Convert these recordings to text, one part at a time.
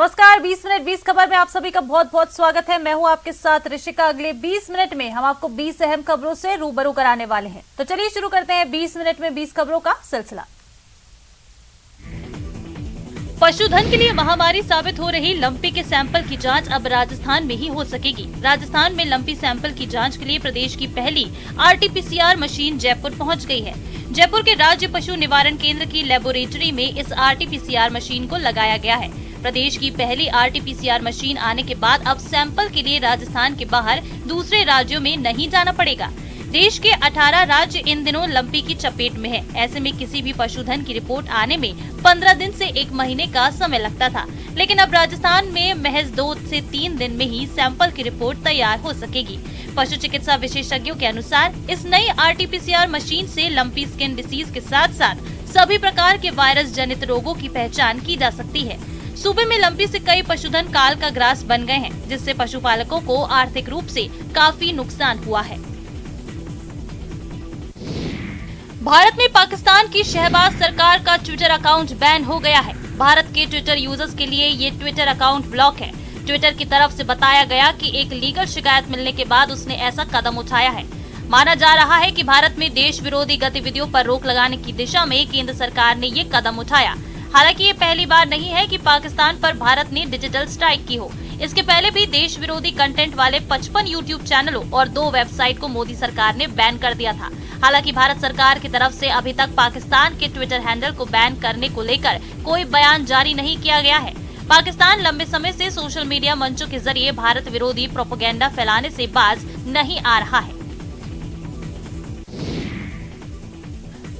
नमस्कार, 20 मिनट 20 खबर में आप सभी का बहुत बहुत स्वागत है। मैं हूं आपके साथ ऋषिका। अगले 20 मिनट में हम आपको 20 अहम खबरों से रूबरू कराने वाले हैं। तो चलिए शुरू करते हैं 20 मिनट में 20 खबरों का सिलसिला। पशुधन के लिए महामारी साबित हो रही लंपी के सैंपल की जांच अब राजस्थान में ही हो सकेगी। राजस्थान में लंपी सैंपल की जांच के लिए प्रदेश की पहली RT-PCR मशीन जयपुर पहुंच गई है। जयपुर के राज्य पशु निवारण केंद्र की लेबोरेटरी में इस RT-PCR मशीन को लगाया गया है। प्रदेश की पहली RT-PCR मशीन आने के बाद अब सैंपल के लिए राजस्थान के बाहर दूसरे राज्यों में नहीं जाना पड़ेगा। देश के 18 राज्य इन दिनों लंपी की चपेट में है। ऐसे में किसी भी पशुधन की रिपोर्ट आने में 15 दिन से 1 महीने का समय लगता था, लेकिन अब राजस्थान में महज 2 से 3 दिन में ही सैंपल की रिपोर्ट तैयार हो सकेगी। पशु चिकित्सा विशेषज्ञों के अनुसार इस नई RT-PCR मशीन से लंपी स्किन डिसीज के साथ साथ सभी प्रकार के वायरस जनित रोगों की पहचान की जा सकती है। सूबे में लंपी से कई पशुधन काल का ग्रास बन गए हैं, जिससे पशुपालकों को आर्थिक रूप से काफी नुकसान हुआ है। भारत में पाकिस्तान की शहबाज सरकार का ट्विटर अकाउंट बैन हो गया है। भारत के ट्विटर यूजर्स के लिए ये ट्विटर अकाउंट ब्लॉक है। ट्विटर की तरफ से बताया गया कि एक लीगल शिकायत मिलने के बाद उसने ऐसा कदम उठाया है। माना जा रहा है कि भारत में देश विरोधी गतिविधियों पर रोक लगाने की दिशा में केंद्र सरकार ने ये कदम उठाया। हालांकि ये पहली बार नहीं है कि पाकिस्तान पर भारत ने डिजिटल स्ट्राइक की हो। इसके पहले भी देश विरोधी कंटेंट वाले 55 यूट्यूब चैनलों और 2 वेबसाइट को मोदी सरकार ने बैन कर दिया था। हालांकि भारत सरकार की तरफ से अभी तक पाकिस्तान के ट्विटर हैंडल को बैन करने को लेकर कोई बयान जारी नहीं किया गया है। पाकिस्तान लंबे समय से सोशल मीडिया मंचों के जरिए भारत विरोधी प्रोपेगेंडा फैलाने से बाज नहीं आ रहा है।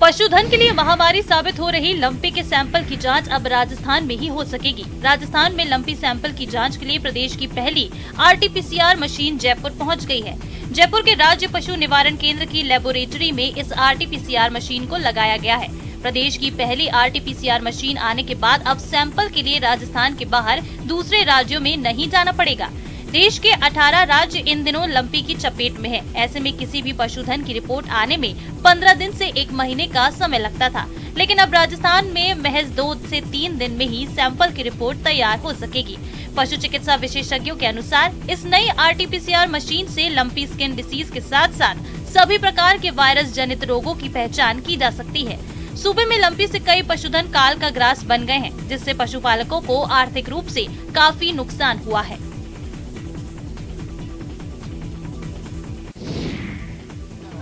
पशुधन के लिए महामारी साबित हो रही लंपी के सैंपल की जांच अब राजस्थान में ही हो सकेगी। राजस्थान में लंपी सैंपल की जांच के लिए प्रदेश की पहली RT-PCR मशीन जयपुर पहुंच गई है। जयपुर के राज्य पशु निवारण केंद्र की लेबोरेटरी में इस RT-PCR मशीन को लगाया गया है। प्रदेश की पहली RT-PCR मशीन आने के बाद अब सैंपल के लिए राजस्थान के बाहर दूसरे राज्यों में नहीं जाना पड़ेगा। देश के 18 राज्य इन दिनों लंपी की चपेट में है। ऐसे में किसी भी पशुधन की रिपोर्ट आने में 15 दिन से 1 महीने का समय लगता था, लेकिन अब राजस्थान में महज 2 से 3 दिन में ही सैंपल की रिपोर्ट तैयार हो सकेगी। पशु चिकित्सा विशेषज्ञों के अनुसार इस नई RT-PCR मशीन से लंपी स्किन डिसीज के साथ साथ सभी प्रकार के वायरस जनित रोगों की पहचान की जा सकती है। सूबे में लंपी से कई पशुधन काल का ग्रास बन गए हैं, जिससे पशुपालकों को आर्थिक रूप से काफी नुकसान हुआ है।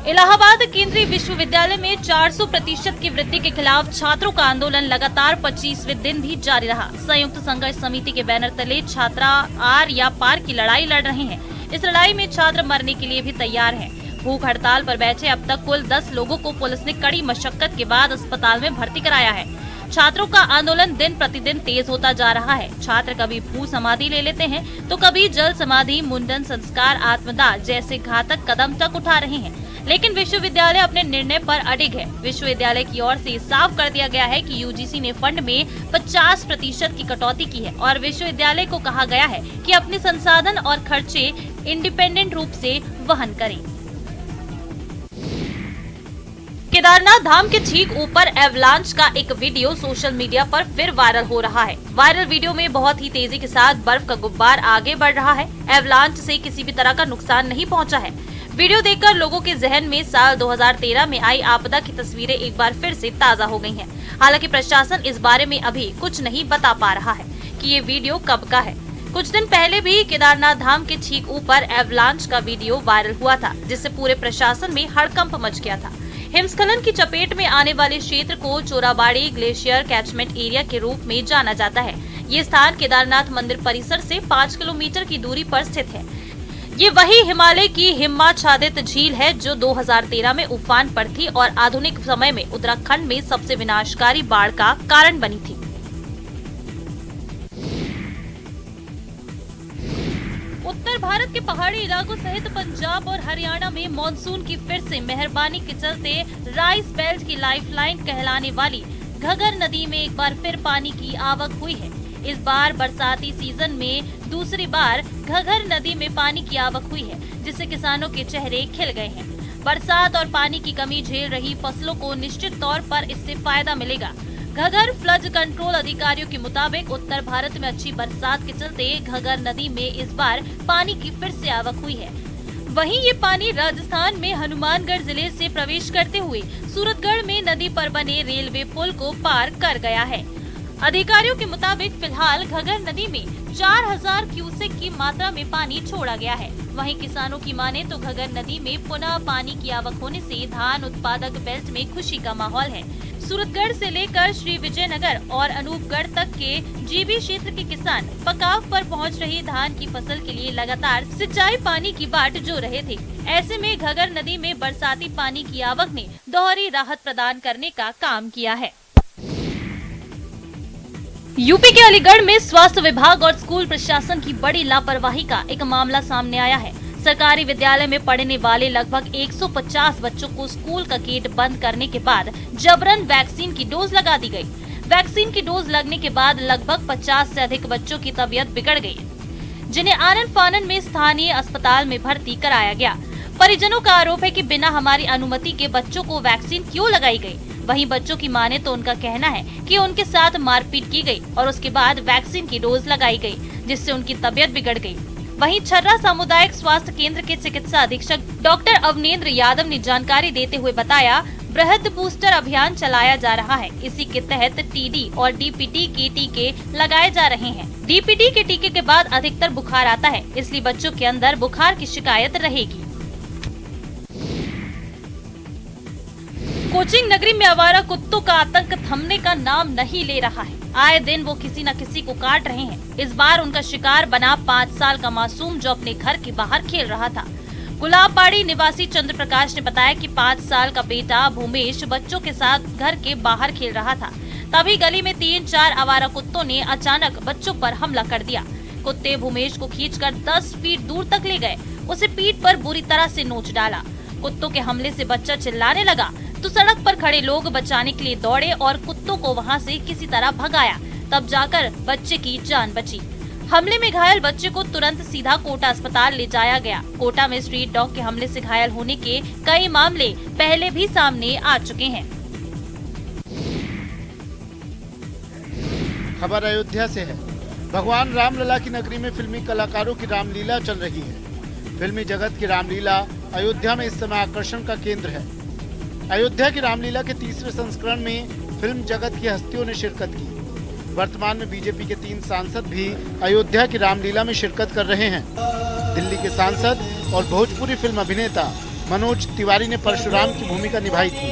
इलाहाबाद केंद्रीय विश्वविद्यालय में 400% की वृद्धि के खिलाफ छात्रों का आंदोलन लगातार 25वें दिन भी जारी रहा। संयुक्त संघर्ष समिति के बैनर तले छात्रा आर या पार की लड़ाई लड़ रहे हैं। इस लड़ाई में छात्र मरने के लिए भी तैयार हैं। भूख हड़ताल पर बैठे अब तक कुल 10 लोगों को पुलिस ने कड़ी मशक्कत के बाद अस्पताल में भर्ती कराया है। छात्रों का आंदोलन दिन प्रतिदिन तेज होता जा रहा है। छात्र कभी भू समाधि ले लेते हैं तो कभी जल समाधि, मुंडन संस्कार, आत्मदाह जैसे घातक कदम तक उठा रहे हैं, लेकिन विश्वविद्यालय अपने निर्णय पर अडिग है। विश्वविद्यालय की ओर से साफ कर दिया गया है कि UGC ने फंड में 50% की कटौती की है और विश्वविद्यालय को कहा गया है कि अपने संसाधन और खर्चे इंडिपेंडेंट रूप से वहन करें। केदारनाथ धाम के ठीक ऊपर एवलांच का एक वीडियो सोशल मीडिया पर फिर वायरल हो रहा है। वायरल वीडियो में बहुत ही तेजी के साथ बर्फ का गुब्बार आगे बढ़ रहा है। एवलांच से किसी भी तरह का नुकसान नहीं पहुंचा है। वीडियो देखकर लोगों के जहन में साल 2013 में आई आपदा की तस्वीरें एक बार फिर से ताजा हो गई हैं। हालांकि प्रशासन इस बारे में अभी कुछ नहीं बता पा रहा है कि ये वीडियो कब का है। कुछ दिन पहले भी केदारनाथ धाम के ठीक ऊपर एवलांच का वीडियो वायरल हुआ था, जिससे पूरे प्रशासन में हड़कंप मच गया था। हिमस्खलन की चपेट में आने वाले क्षेत्र को चोराबाड़ी ग्लेशियर कैचमेंट एरिया के रूप में जाना जाता है। ये स्थान केदारनाथ मंदिर परिसर से 5 किलोमीटर की दूरी पर स्थित है। ये वही हिमालय की हिमाच्छादित झील है जो 2013 में उफान पर थी और आधुनिक समय में उत्तराखंड में सबसे विनाशकारी बाढ़ का कारण बनी थी। उत्तर भारत के पहाड़ी इलाकों सहित पंजाब और हरियाणा में मानसून की फिर से मेहरबानी के चलते राइस बेल्ट की लाइफलाइन कहलाने वाली घगर नदी में एक बार फिर पानी की आवक हुई है। इस बार बरसाती सीजन में दूसरी बार घगर नदी में पानी की आवक हुई है, जिससे किसानों के चेहरे खिल गए हैं। बरसात और पानी की कमी झेल रही फसलों को निश्चित तौर पर इससे फायदा मिलेगा। घगर फ्लड कंट्रोल अधिकारियों के मुताबिक उत्तर भारत में अच्छी बरसात के चलते घगर नदी में इस बार पानी की फिर से आवक हुई है। वहीं ये पानी राजस्थान में हनुमानगढ़ जिले से प्रवेश करते हुए सूरतगढ़ में नदी पर बने रेलवे पुल को पार कर गया है। अधिकारियों के मुताबिक फिलहाल घगर नदी में 4000 क्यूसेक की मात्रा में पानी छोड़ा गया है। वहीं किसानों की माने तो घगर नदी में पुनः पानी की आवक होने से धान उत्पादक बेल्ट में खुशी का माहौल है। सूरतगढ़ से लेकर श्री विजयनगर और अनूपगढ़ तक के जीबी क्षेत्र के किसान पकाव पर पहुंच रही धान की फसल के लिए लगातार सिंचाई पानी की बाट जो रहे थे। ऐसे में घगर नदी में बरसाती पानी की आवक ने दोहरी राहत प्रदान करने का काम किया है। यूपी के अलीगढ़ में स्वास्थ्य विभाग और स्कूल प्रशासन की बड़ी लापरवाही का एक मामला सामने आया है। सरकारी विद्यालय में पढ़ने वाले लगभग 150 बच्चों को स्कूल का गेट बंद करने के बाद जबरन वैक्सीन की डोज लगा दी गई। वैक्सीन की डोज लगने के बाद लगभग 50 से अधिक बच्चों की तबीयत बिगड़ गई, जिन्हें आनन फानन में स्थानीय अस्पताल में भर्ती कराया गया। परिजनों का आरोप है कि बिना हमारी अनुमति के बच्चों को वैक्सीन क्यों लगाई गई। वहीं बच्चों की माने तो उनका कहना है कि उनके साथ मारपीट की गई और उसके बाद वैक्सीन की डोज लगाई गई, जिससे उनकी तबीयत बिगड़ गई। वहीं छर्रा सामुदायिक स्वास्थ्य केंद्र के चिकित्सा अधीक्षक डॉक्टर अवनेंद्र यादव ने जानकारी देते हुए बताया, बृहद बूस्टर अभियान चलाया जा रहा है। इसी के तहत टीडी और डीपीटी के टीके लगाए जा रहे हैं। डीपीटी के टीके के बाद अधिकतर बुखार आता है, इसलिए बच्चों के अंदर बुखार की शिकायत रहेगी। कोचिंग नगरी में आवारा कुत्तों का आतंक थमने का नाम नहीं ले रहा है। आए दिन वो किसी न किसी को काट रहे हैं। इस बार उनका शिकार बना 5 साल का मासूम जो अपने घर के बाहर खेल रहा था। गुलाबबाड़ी निवासी चंद्र प्रकाश ने बताया कि 5 साल का बेटा भूमेश बच्चों के साथ घर के बाहर खेल रहा था। तभी गली में 3-4 आवारा कुत्तों ने अचानक बच्चों पर हमला कर दिया। कुत्ते भूमेश को खींचकर 10 फीट दूर तक ले गए, उसे पीठ पर बुरी तरह से नोच डाला। कुत्तों के हमले से बच्चा चिल्लाने लगा तो सड़क पर खड़े लोग बचाने के लिए दौड़े और कुत्तों को वहां से किसी तरह भगाया, तब जाकर बच्चे की जान बची। हमले में घायल बच्चे को तुरंत सीधा कोटा अस्पताल ले जाया गया। कोटा में स्ट्रीट डॉग के हमले से घायल होने के कई मामले पहले भी सामने आ चुके हैं। खबर अयोध्या से है। भगवान रामलला की नगरी में फिल्मी कलाकारों की रामलीला चल रही है। फिल्मी जगत की रामलीला अयोध्या में इस समय आकर्षण का केंद्र है। अयोध्या की रामलीला के तीसरे संस्करण में फिल्म जगत की हस्तियों ने शिरकत की। वर्तमान में बीजेपी के 3 सांसद भी अयोध्या की रामलीला में शिरकत कर रहे हैं। दिल्ली के सांसद और भोजपुरी फिल्म अभिनेता मनोज तिवारी ने परशुराम की भूमिका निभाई थी।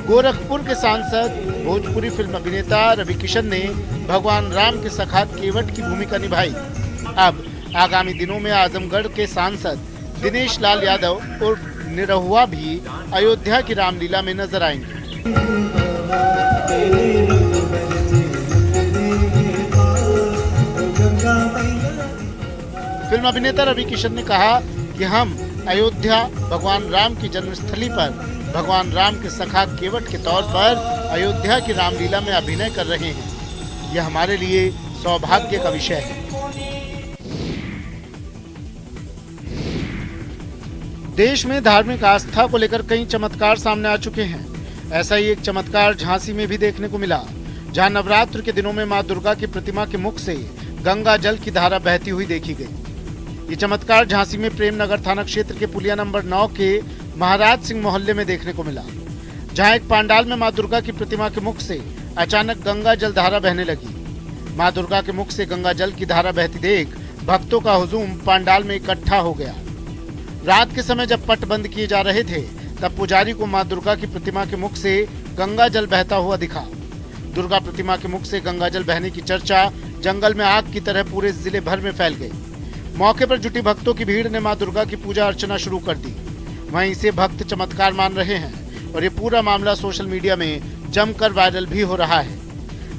गोरखपुर के सांसद भोजपुरी फिल्म अभिनेता रवि किशन ने भगवान राम के सखा केवट की भूमिका निभाई। अब आगामी दिनों में आजमगढ़ के सांसद दिनेश लाल यादव उर्फ निरहुआ भी अयोध्या की रामलीला में नजर आएंगे। फिल्म अभिनेता रवि किशन ने कहा कि हम अयोध्या भगवान राम की जन्मस्थली पर भगवान राम के सखा केवट के तौर पर अयोध्या की रामलीला में अभिनय कर रहे हैं। यह हमारे लिए सौभाग्य का विषय है। देश में धार्मिक आस्था को लेकर कई चमत्कार सामने आ चुके हैं। ऐसा ही एक चमत्कार झांसी में भी देखने को मिला, जहां नवरात्र के दिनों में मां दुर्गा की प्रतिमा के मुख से गंगा जल की धारा बहती हुई देखी गई। ये चमत्कार झांसी में प्रेम नगर थाना क्षेत्र के पुलिया नंबर 9 के महाराज सिंह मोहल्ले में देखने को मिला, जहां एक पंडाल में मां दुर्गा की प्रतिमा के मुख से अचानक गंगा जल धारा बहने लगी। मां दुर्गा के मुख से गंगा जल की धारा बहती देख भक्तों का हुजूम पंडाल में इकट्ठा हो गया। रात के समय जब पट बंद किए जा रहे थे, तब पुजारी को मां दुर्गा की प्रतिमा के मुख से गंगा जल बहता हुआ दिखा। दुर्गा प्रतिमा के मुख से गंगा जल बहने की चर्चा जंगल में आग की तरह पूरे जिले भर में फैल गई। मौके पर जुटी भक्तों की भीड़ ने मां दुर्गा की पूजा अर्चना शुरू कर दी। वहीं इसे भक्त चमत्कार मान रहे हैं और ये पूरा मामला सोशल मीडिया में जमकर वायरल भी हो रहा है।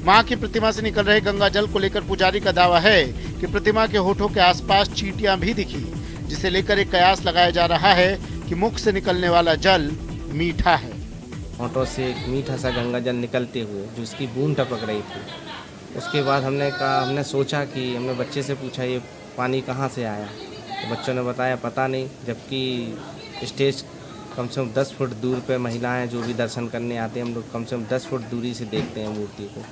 मां की प्रतिमा से निकल रहे गंगा जल को लेकर पुजारी का दावा है कि प्रतिमा के होठों के आसपास चींटियां भी दिखी, जिसे लेकर एक कयास लगाया जा रहा है कि मुख से निकलने वाला जल मीठा है। होठों से एक मीठा सा गंगा जल निकलते हुए जो उसकी बूंद टपक रही थी। उसके बाद हमने सोचा कि हमने बच्चे से पूछा ये पानी कहाँ से आया, तो बच्चों ने बताया पता नहीं, जबकि स्टेज कम से कम 10 फुट दूर पे महिलाएं जो भी दर्शन करने आते हैं, हम लोग कम से कम 10 फुट दूरी से देखते हैं मूर्ति को।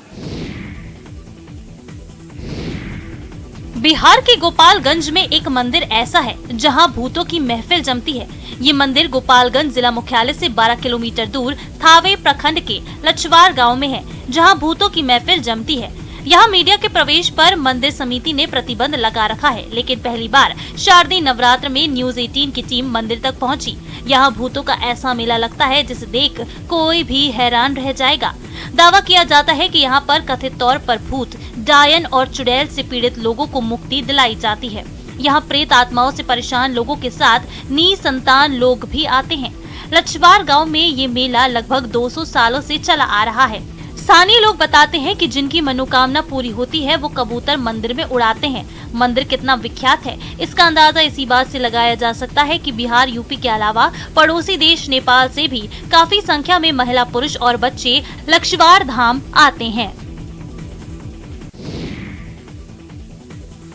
बिहार के गोपालगंज में एक मंदिर ऐसा है जहां भूतों की महफिल जमती है। ये मंदिर गोपालगंज जिला मुख्यालय से 12 किलोमीटर दूर थावे प्रखंड के लछवार गांव में है, जहां भूतों की महफिल जमती है। यहाँ मीडिया के प्रवेश पर मंदिर समिति ने प्रतिबंध लगा रखा है, लेकिन पहली बार शारदीय नवरात्र में न्यूज 18 की टीम मंदिर तक पहुंची। यहाँ भूतों का ऐसा मेला लगता है जिसे देख कोई भी हैरान रह जाएगा। दावा किया जाता है कि यहाँ पर कथित तौर पर भूत, डायन और चुड़ैल से पीड़ित लोगों को मुक्ति दिलाई जाती है। यहाँ प्रेत आत्माओं से परेशान लोगों के साथ निसंतान लोग भी आते हैं। लछवार गांव में ये मेला लगभग 200 सालों से चला आ रहा है। स्थानीय लोग बताते हैं कि जिनकी मनोकामना पूरी होती है वो कबूतर मंदिर में उड़ाते हैं। मंदिर कितना विख्यात है इसका अंदाजा इसी बात से लगाया जा सकता है कि बिहार, यूपी के अलावा पड़ोसी देश नेपाल से भी काफी संख्या में महिला, पुरुष और बच्चे लछवार धाम आते हैं।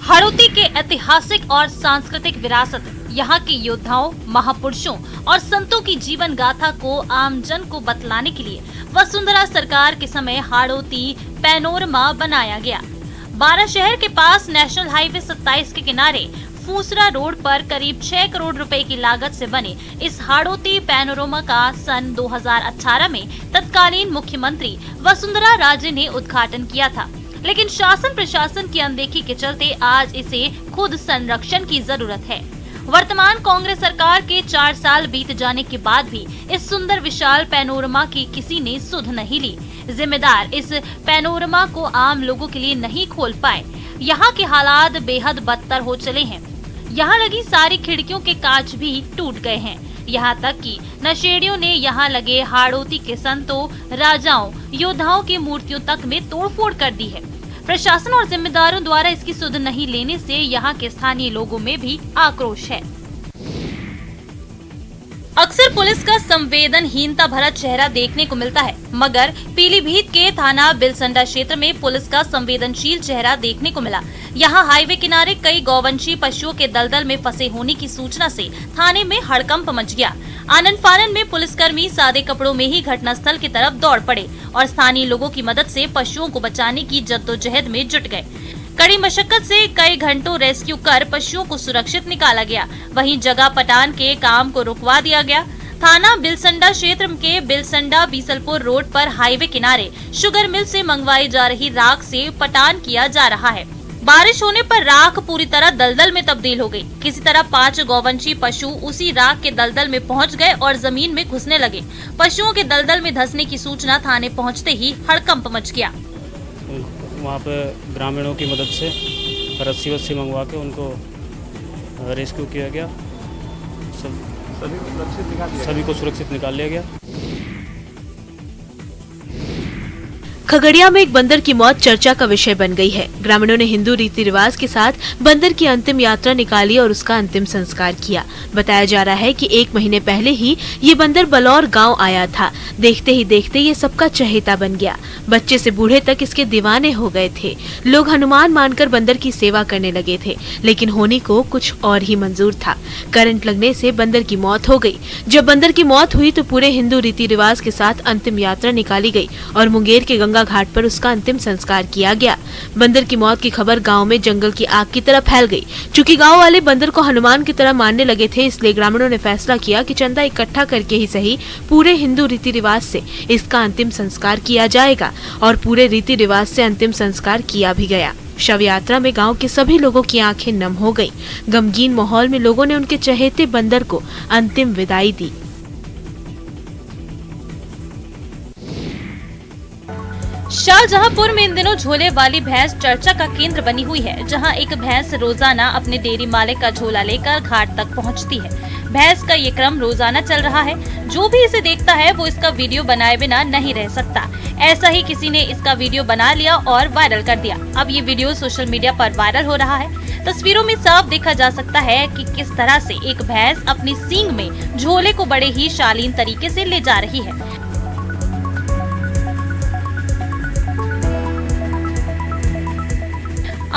हाड़ौती के ऐतिहासिक और सांस्कृतिक विरासत, यहाँ के योद्धाओं, महापुरुषों और संतों की जीवन गाथा को आमजन को बतलाने के लिए वसुंधरा सरकार के समय हाड़ौती पैनोरमा बनाया गया। 12 शहर के पास नेशनल हाईवे 27 के किनारे फूसरा रोड पर करीब 6 करोड़ रुपए की लागत से बने इस हाड़ौती पैनोरमा का सन 2018 में तत्कालीन मुख्यमंत्री वसुंधरा राजे ने उद्घाटन किया था, लेकिन शासन प्रशासन की अनदेखी के चलते आज इसे खुद संरक्षण की जरूरत है। वर्तमान कांग्रेस सरकार के 4 साल बीत जाने के बाद भी इस सुंदर विशाल पैनोरमा की किसी ने सुध नहीं ली। जिम्मेदार इस पैनोरमा को आम लोगों के लिए नहीं खोल पाए। यहाँ के हालात बेहद बदतर हो चले हैं। यहाँ लगी सारी खिड़कियों के कांच भी टूट गए हैं। यहाँ तक कि नशेड़ियों ने यहाँ लगे हाड़ौती के संतों, राजाओं, योद्धाओं की मूर्तियों तक में तोड़फोड़ कर दी है। प्रशासन और जिम्मेदारों द्वारा इसकी सुध नहीं लेने से यहाँ के स्थानीय लोगों में भी आक्रोश है। अक्सर पुलिस का संवेदनहीनता भरा चेहरा देखने को मिलता है, मगर पीलीभीत के थाना बिलसंडा क्षेत्र में पुलिस का संवेदनशील चेहरा देखने को मिला। यहाँ हाईवे किनारे कई गौवंशीय पशुओं के दलदल में फंसे होने की सूचना से थाने में हड़कंप मच गया। आनन फानन में पुलिसकर्मी सादे कपड़ों में ही घटनास्थल की तरफ दौड़ पड़े और स्थानीय लोगों की मदद से पशुओं को बचाने की जद्दोजहद में जुट गए। कड़ी मशक्कत से कई घंटों रेस्क्यू कर पशुओं को सुरक्षित निकाला गया। वहीं जगह पटान के काम को रुकवा दिया गया। थाना बिलसंडा क्षेत्र के बिलसंडा बीसलपुर रोड पर हाईवे किनारे शुगर मिल से मंगवाई जा रही राख से पटान किया जा रहा है। बारिश होने पर राख पूरी तरह दलदल में तब्दील हो गई। किसी तरह 5 गौवंशीय पशु उसी राख के दलदल में पहुंच गए और जमीन में घुसने लगे। पशुओं के दलदल में धंसने की सूचना थाने पहुंचते ही हड़कंप मच गया। वहाँ पे ग्रामीणों की मदद से रस्सी मंगवा के उनको रेस्क्यू किया गया। सभी को सुरक्षित निकाल लिया गया। खगड़िया में एक बंदर की मौत चर्चा का विषय बन गई है। ग्रामीणों ने हिंदू रीति रिवाज के साथ बंदर की अंतिम यात्रा निकाली और उसका अंतिम संस्कार किया। बताया जा रहा है कि 1 महीने पहले ही ये बंदर बलौर गांव आया था। देखते ही देखते ये सबका चहेता बन गया। बच्चे से बूढ़े तक इसके दीवाने हो गए थे। लोग हनुमान मानकर बंदर की सेवा करने लगे थे, लेकिन होने को कुछ और ही मंजूर था। करंट लगने से बंदर की मौत हो गई। जब बंदर की मौत हुई तो पूरे हिंदू रीति रिवाज के साथ अंतिम यात्रा निकाली गई और मुंगेर के गंगा घाट पर उसका अंतिम संस्कार किया गया। बंदर की मौत की खबर गांव में जंगल की आग की तरह फैल गई। चूंकि गांव वाले बंदर को हनुमान की तरह मानने लगे थे, इसलिए ग्रामीणों ने फैसला किया कि चंदा इकट्ठा करके ही सही पूरे हिंदू रीति रिवाज से इसका अंतिम संस्कार किया जाएगा और पूरे रीति रिवाज से अंतिम संस्कार किया भी गया। शव यात्रा में गांव के सभी लोगों की आंखें नम हो गईं। गमगीन माहौल में लोगों ने उनके चहेते बंदर को अंतिम विदाई दी। शाहजहांपुर में इन दिनों झोले वाली भैंस चर्चा का केंद्र बनी हुई है, जहां एक भैंस रोजाना अपने डेयरी मालिक का झोला लेकर घाट तक पहुंचती है। भैंस का ये क्रम रोजाना चल रहा है। जो भी इसे देखता है वो इसका वीडियो बनाए बिना नहीं रह सकता। ऐसा ही किसी ने इसका वीडियो बना लिया और वायरल कर दिया। अब ये वीडियो सोशल मीडिया पर वायरल हो रहा है। तस्वीरों में साफ देखा जा सकता है कि किस तरह से एक भैंस अपनी सींग में झोले को बड़े ही शालीन तरीके से ले जा रही है।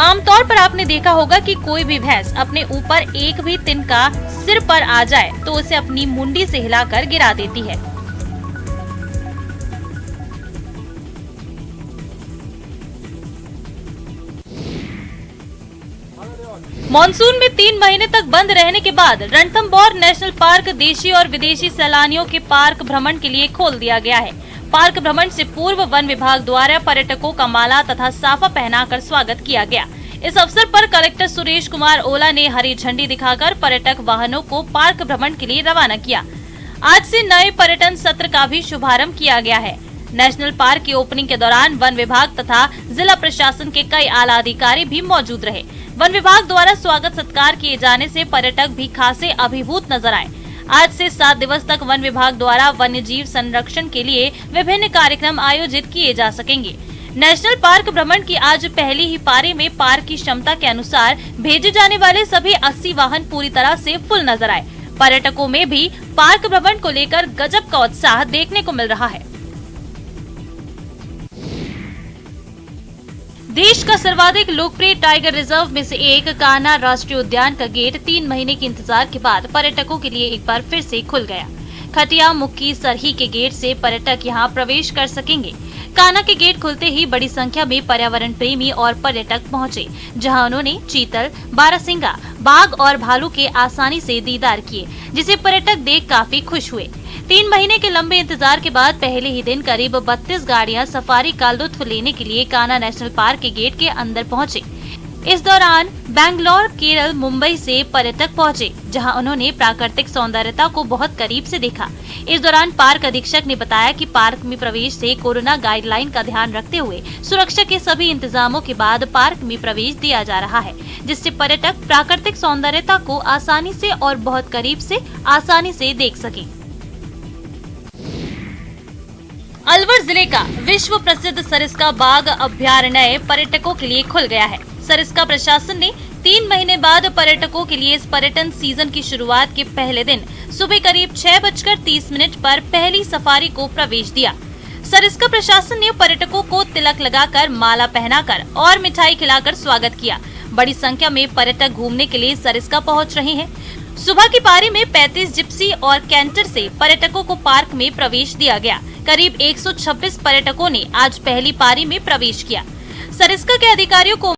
आमतौर पर आपने देखा होगा कि कोई भी भैंस अपने ऊपर एक भी तिनका सिर पर आ जाए तो उसे अपनी मुंडी से हिलाकर गिरा देती है। मॉनसून में 3 महीने तक बंद रहने के बाद रणथंभौर नेशनल पार्क देशी और विदेशी सैलानियों के पार्क भ्रमण के लिए खोल दिया गया है। पार्क भ्रमण से पूर्व वन विभाग द्वारा पर्यटकों का माला तथा साफा पहनाकर स्वागत किया गया। इस अवसर पर कलेक्टर सुरेश कुमार ओला ने हरी झंडी दिखाकर पर्यटक वाहनों को पार्क भ्रमण के लिए रवाना किया। आज से नए पर्यटन सत्र का भी शुभारंभ किया गया है। नेशनल पार्क की ओपनिंग के दौरान वन विभाग तथा जिला प्रशासन के कई आला अधिकारी भी मौजूद रहे। वन विभाग द्वारा स्वागत सत्कार किए जाने से पर्यटक भी खासे अभिभूत नजर आए। आज से 7 दिवस तक वन विभाग द्वारा वन्य जीव संरक्षण के लिए विभिन्न कार्यक्रम आयोजित किए जा सकेंगे। नेशनल पार्क भ्रमण की आज पहली ही पारी में पार्क की क्षमता के अनुसार भेजे जाने वाले सभी 80 वाहन पूरी तरह से फुल नजर आए। पर्यटकों में भी पार्क भ्रमण को लेकर गजब का उत्साह देखने को मिल रहा है। देश का सर्वाधिक लोकप्रिय टाइगर रिजर्व में से एक कान्हा राष्ट्रीय उद्यान का गेट 3 महीने के इंतजार के बाद पर्यटकों के लिए एक बार फिर से खुल गया। खटिया मुक्की सरही के गेट से पर्यटक यहां प्रवेश कर सकेंगे। कान्हा के गेट खुलते ही बड़ी संख्या में पर्यावरण प्रेमी और पर्यटक पहुंचे, जहां उन्होंने चीतल, बारहसिंगा, बाघ और भालू के आसानी से दीदार किए, जिसे पर्यटक देख काफी खुश हुए। 3 महीने के लंबे इंतजार के बाद पहले ही दिन करीब 32 गाड़ियां सफारी का लुत्फ लेने के लिए कान्हा नेशनल पार्क के गेट के अंदर पहुंचे। इस दौरान बेंगलोर, केरल, मुंबई से पर्यटक पहुंचे, जहां उन्होंने प्राकृतिक सौंदर्यता को बहुत करीब से देखा। इस दौरान पार्क अधीक्षक ने बताया कि पार्क में प्रवेश से कोरोना गाइडलाइन का ध्यान रखते हुए सुरक्षा के सभी इंतजामों के बाद पार्क में प्रवेश दिया जा रहा है, जिससे पर्यटक प्राकृतिक सौंदर्यता को आसानी से और बहुत करीब से आसानी से देख सके। अलवर जिले का विश्व प्रसिद्ध सरिस्का बाघ अभयारण्य पर्यटकों के लिए खुल गया है। सरिस्का प्रशासन ने 3 महीने बाद पर्यटकों के लिए इस पर्यटन सीजन की शुरुआत के पहले दिन सुबह करीब 6:30 पर पहली सफारी को प्रवेश दिया। सरिस्का प्रशासन ने पर्यटकों को तिलक लगाकर, माला पहनाकर और मिठाई खिलाकर स्वागत किया। बड़ी संख्या में पर्यटक घूमने के लिए सरिस्का पहुंच रहे हैं। सुबह की पारी में 35 जिप्सी और कैंटर से पर्यटकों को पार्क में प्रवेश दिया गया। करीब 126 पर्यटकों ने आज पहली पारी में प्रवेश किया। सरिस्का के अधिकारियों को